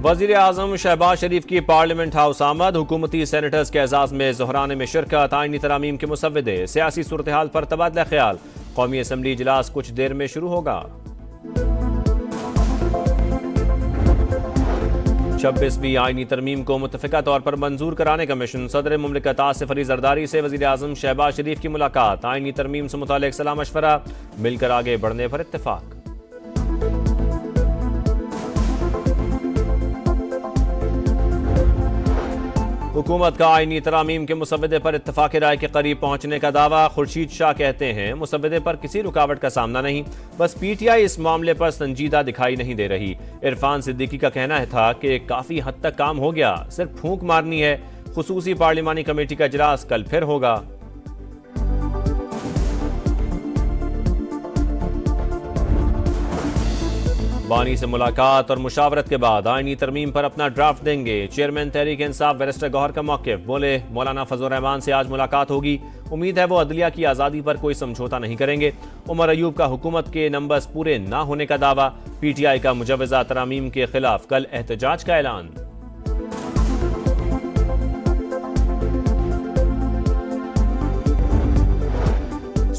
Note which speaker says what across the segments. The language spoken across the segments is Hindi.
Speaker 1: वज़ीर आज़म शहबाज शरीफ की पार्लियामेंट हाउस आमद, हुकूमती सेनेटर्स के एजाज में ज़हराने में शिरकत, आईनी तरामीम के मुसव्विदे, सियासी सूरत हाल पर तबादला ख्याल। कौमी असम्बली इजलास कुछ देर में शुरू होगा। 26वीं आईनी तरमीम को मुतफ़िका तौर पर मंजूर कराने का मिशन। सदर मुमलिकत आसिफ अली जरदारी से वज़ीर आज़म शहबाज शरीफ की मुलाकात। आईनी तरमीम से मुतालिक सलाह मशवरा, मिलकर आगे बढ़ने पर इत्तेफाक। हुकूमत का आईनी तरामीम के मुसव्विदे पर इत्तेफाक राय के करीब पहुंचने का दावा। खुर्शीद शाह कहते हैं मुसव्विदे पर किसी रुकावट का सामना नहीं, बस पीटीआई इस मामले पर संजीदा दिखाई नहीं दे रही। इरफान सिद्दीकी का कहना था कि काफी हद तक काम हो गया, सिर्फ फूंक मारनी है। खुसूसी पार्लिमानी कमेटी का इजलास कल फिर होगा। बानी से मुलाकात और मुशावरत के बाद आईनी तरमीम पर अपना ड्राफ्ट देंगे। चेयरमैन तहरीक इंसाफ बैरिस्टर गौहर का मौक़िफ़, बोले मौलाना फजल रहमान से आज मुलाकात होगी, उम्मीद है वो अदलिया की आज़ादी पर कोई समझौता नहीं करेंगे। उमर अयूब का हुकूमत के नंबर्स पूरे ना होने का दावा। पीटीआई का मुजव्वज़ा तरामीम के खिलाफ कल एहतजाज का ऐलान।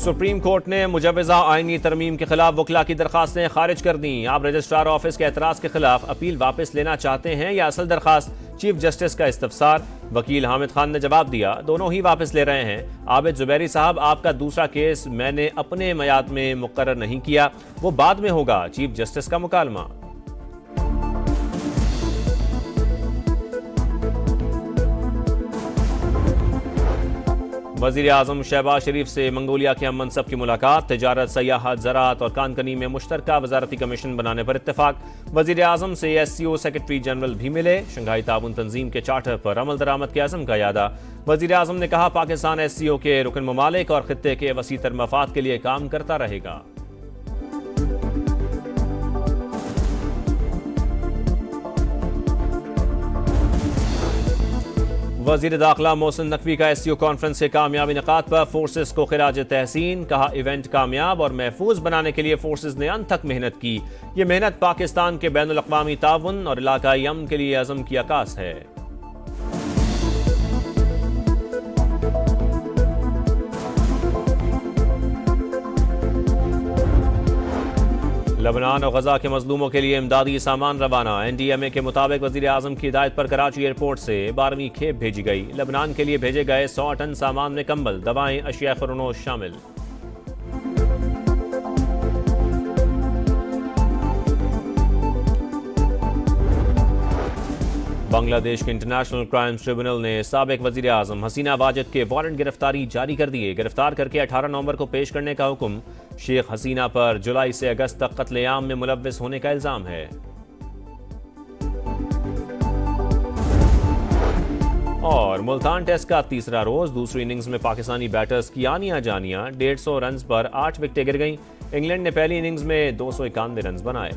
Speaker 1: सुप्रीम कोर्ट ने मुजव्वज़ा आईनी तरमीम के खिलाफ वकला की दरखास्तें खारिज कर दी। आप रजिस्ट्रार ऑफिस के एतराज़ के खिलाफ अपील वापस लेना चाहते हैं या असल दरखास्त? चीफ जस्टिस का इस्तफसार। वकील हामिद खान ने जवाब दिया, दोनों ही वापस ले रहे हैं। आबिद जुबैरी साहब, आपका दूसरा केस मैंने अपने मयाद में मुकर्रर नहीं किया, वो बाद में होगा। चीफ जस्टिस का मुकालमा। वज़ीर आज़म शहबाज शरीफ से मंगोलिया के हम मनसब की मुलाकात। तिजारत, सयाहत, ज़राअत और कानकनी में मुश्तरका वज़ारती कमीशन बनाने पर इत्तेफाक। वज़ीर आज़म से SCO सेक्रेटरी जनरल भी मिले। शंघाई ताउन तंजीम के चार्टर पर अमल दरामद के अज़म का यादा। वज़ीर आज़म ने कहा पाकिस्तान SCO के रुकन ममालिक और खित्ते के वसीतर मफाद के लिए काम करता रहेगा। वज़ीर दाखिला मोहसिन नकवी का SCO कॉन्फ्रेंस से कामयाब इनेकाद पर फोर्सेस को खिराज तहसीन। कहा इवेंट कामयाब और महफूज बनाने के लिए फोर्सेस ने अनथक मेहनत की। ये मेहनत पाकिस्तान के बैनुल अक़वामी ताउन और इलाकाई अमन के लिए अज़म की अक्कास है। लबनान और गजा के मजलूमों के लिए इमदादी सामान रवाना। NDMA के मुताबिक वज़ीर आज़म की हिदायत पर कराची एयरपोर्ट से 12वीं खेप भेजी गई। लबनान के लिए भेजे गए 100 टन सामान में कंबल, दवाएं, अशिया खुरनोश शामिल। बांग्लादेश के इंटरनेशनल क्राइम्स ट्रिब्यूनल ने साबिक वज़ीर आज़म हसीना वाजिद के वारंट गिरफ्तारी जारी कर दिए। गिरफ्तार करके 18 नवंबर को पेश करने का हुक्म। शेख हसीना पर जुलाई से अगस्त तक कत्लेआम में मुलव्विस होने का इल्जाम है। और मुल्तान टेस्ट का तीसरा रोज, दूसरी इनिंग्स में पाकिस्तानी बैटर्स की आनियां जानियां। 150 रन पर 8 विकेटें गिर गईं। इंग्लैंड ने पहली इनिंग्स में 291 रन बनाए।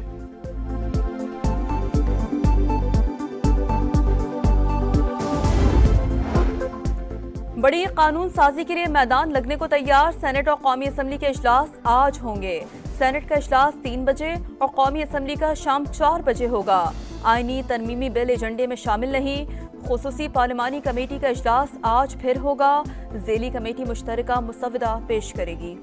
Speaker 2: बड़ी कानून साजी के लिए मैदान लगने को तैयार। सेनेट और कौमी असम्बली के इजलास आज होंगे। सेनेट का इजलास 3 बजे और कौमी असम्बली का शाम 4 बजे होगा। आईनी तरमीमी बिल एजेंडे में शामिल नहीं। खुसूसी पार्लिमानी कमेटी का इजलास आज फिर होगा। ज़ेली कमेटी मुश्तरका मुसव्वदा पेश करेगी।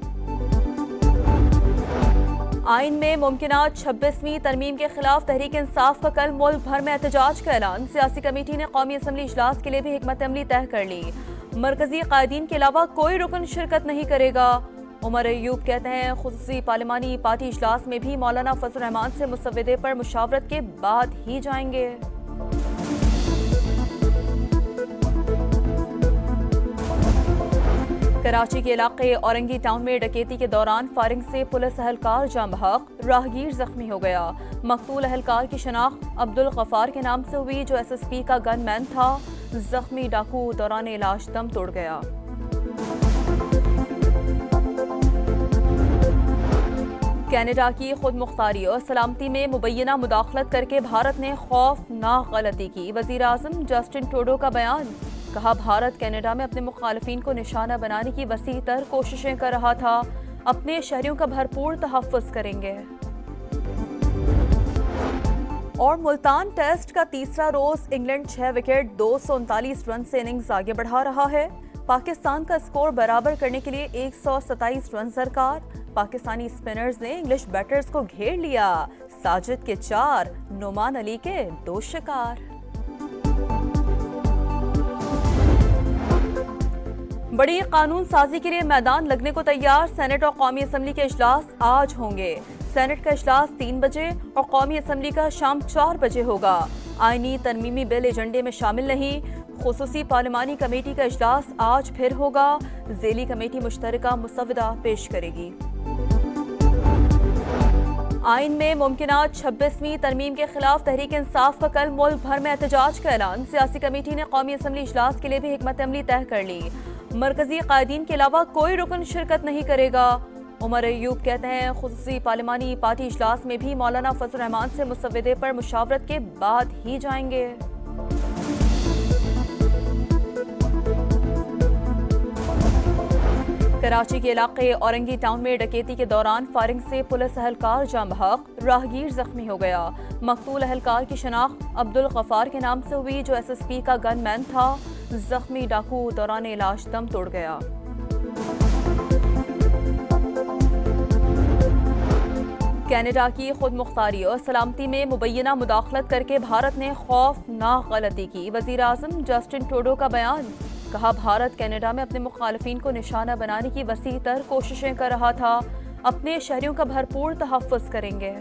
Speaker 2: आइन में मुमकिनात 26वीं तरमीम के खिलाफ तहरीक इंसाफ का कल मुल्क भर में एहतजाज का ऐलान। सियासी कमेटी ने कौमी असम्बली इजलास के लिए भी हिकमत अमली तय कर ली। मरकजी कायदीन के अलावा कोई रुकन शिरकत नहीं करेगा। उमर अयूब कहते हैं खुसूसी पार्लिमानी पार्टी इजलास में भी मौलाना फजल रहमान से मुसव्विदे पर मुशावरत के बाद ही जाएंगे। कराची के इलाके औरंगी टाउन में डकैती के दौरान फायरिंग से पुलिस अहलकार जाम बहक, राहगीर जख्मी हो गया। मकतूल अहलकार की शनाख्त अब्दुल गफ्फार के नाम से हुई, जो SSP का गनमैन था। जख्मी डाकू दौरान इलाज दम तोड़ गया। कनाडा की खुद मुख्तारी और सलामती में मुबैना मुदाखलत करके भारत ने खौफनाक गलती की। वज़ीर आज़म जस्टिन ट्रूडो का बयान। कहा भारत कनाडा में अपने मुखालिफिन को निशाना बनाने की वसी तर कोशिशें कर रहा था। अपने शहरियों का भरपूर तहफ़्फ़ुज़ करेंगे। और मुल्तान टेस्ट का तीसरा रोज इंग्लैंड 6 विकेट 239 रन से इनिंग्स आगे बढ़ा रहा है। पाकिस्तान का स्कोर बराबर करने के लिए 127 रन दरकार। पाकिस्तानी स्पिनर्स ने इंग्लिश बैटर्स को घेर लिया। साजिद के 4, नुमान अली के 2 शिकार। बड़ी कानून साजी के लिए मैदान लगने को तैयार। सेनेट और कौमी असम्बली के इजलास आज होंगे। सेनेट का इजलास 3 बजे और कौमी असम्बली का शाम 4 बजे होगा। आईनी तरमीमी बिल एजेंडे में शामिल नहीं। खुसूसी पार्लिमानी कमेटी का इजलास आज फिर होगा। ज़ेली कमेटी मुश्तरका मुसवदा पेश करेगी। आइन में मुमकिना 26वीं तरमीम के खिलाफ तहरीक इंसाफ का कल मुल्क भर में एहतजाज का ऐलान। सियासी कमेटी ने कौमी असम्बली इजलास के लिए भी हिकमत अमली तय कर ली। मरकजी कायदीन के अलावा कोई रुकन शिरकत नहीं करेगा। उमर अयूब कहते हैं खुसूसी पार्लिमानी पार्टी इजलास में भी मौलाना फजल रहमान से मुसवदे पर मुशावरत के बाद ही जाएंगे। कराची के इलाके औरंगी टाउन में डकैती के दौरान फायरिंग से पुलिस अहलकार जाम बहक, राहगीर जख्मी हो गया। मकतूल अहलकार की शनाख्त अब्दुल गफार के नाम से हुई, जो SSP का गनमैन था। जख्मी डाकू दौरान इलाज दम तोड़ गया। कनाडा की खुद मुख्तारी और सलामती में मुबैना मुदाखलत करके भारत ने खौफनाक गलती की। वजीर आज़म जस्टिन ट्रूडो का बयान, कहा भारत कनाडा में अपने मुखालिफिन को निशाना बनाने की वसी तर कोशिशें कर रहा था। अपने शहरियों का भरपूर तहफ़्फ़ुज़ करेंगे।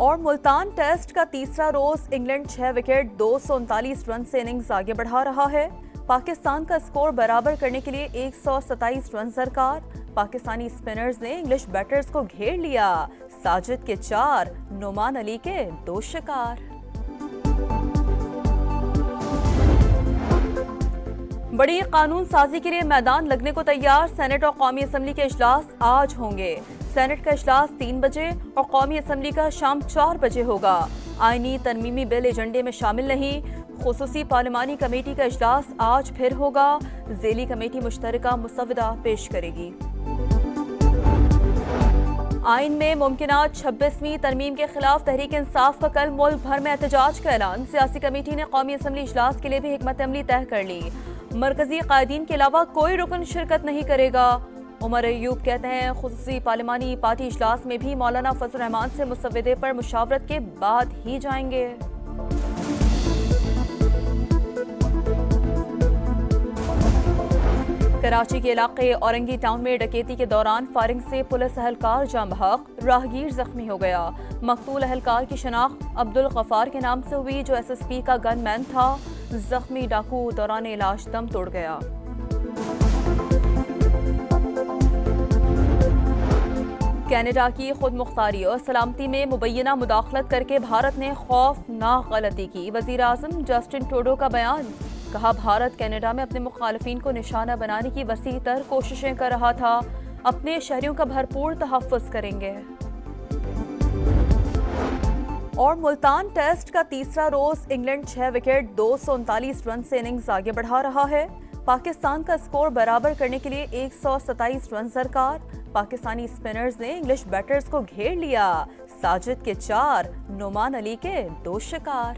Speaker 2: और मुल्तान टेस्ट का तीसरा रोज इंग्लैंड 6 विकेट 239 रन से इनिंग्स आगे बढ़ा रहा है। पाकिस्तान का स्कोर बराबर करने के लिए 127 रन दरकार। पाकिस्तानी स्पिनर्स ने इंग्लिश बैटर्स को घेर लिया। साजिद के 4, नुमान अली के 2 शिकार। बड़ी कानून साजी के लिए मैदान लगने को तैयार। सेनेट और कौमी असम्बली के इजलास आज होंगे। सेनेट का इजलास 3 बजे और कौमी असम्बली का शाम 4 बजे होगा। आईनी तरमीमी बिल एजेंडे में शामिल नहीं। खुसूसी पार्लिमानी कमेटी का इजलास आज फिर होगा। ज़ेली कमेटी मुश्तरका मुसवदा पेश करेगी। आइन में मुमकिना 26वीं तरमीम के खिलाफ तहरीक इंसाफ का कल मुल्क भर में एहतजाज का ऐलान। सियासी कमेटी ने कौमी असम्बली इजलास के लिए भी हिकमत अमली तय कर ली। मरकजी कायदीन के अलावा कोई रुकन शिरकत नहीं करेगा। उमर अयूब कहते हैं खुसूसी पार्लिमानी पार्टी इजलास में भी मौलाना फजल रहमान से मुसवदे पर मुशावरत के बाद ही जाएंगे। कराची के इलाके औरंगी टाउन में डकैती के दौरान फायरिंग से पुलिस अहलकार जाम बहक, राहगीर जख्मी हो गया। मकतूल अहलकार की शनाख्त अब्दुल गफार के नाम से हुई, जो SSP का गनमैन था। जख्मी डाकू दौरान इलाज दम तोड़ गया। कनाडा की खुद मुख्तारी और सलामती में मुबैना मुदाखलत करके भारत ने खौफनाक गलती की। वजीर आज़म जस्टिन ट्रूडो का बयान, कहा भारत कनाडा में अपने मुखालिफिन को निशाना बनाने की वसी तर कोशिशें कर रहा था। अपने शहरियों का भरपूर तहफ़्फ़ुज़ करेंगे। और मुल्तान टेस्ट का तीसरा रोज इंग्लैंड 6 विकेट 239 रन से इनिंग्स आगे बढ़ा रहा है। पाकिस्तान का स्कोर बराबर करने के लिए 127 रन दरकार। पाकिस्तानी स्पिनर्स ने इंग्लिश बैटर्स को घेर लिया। साजिद के 4, नुमान अली के 2 शिकार।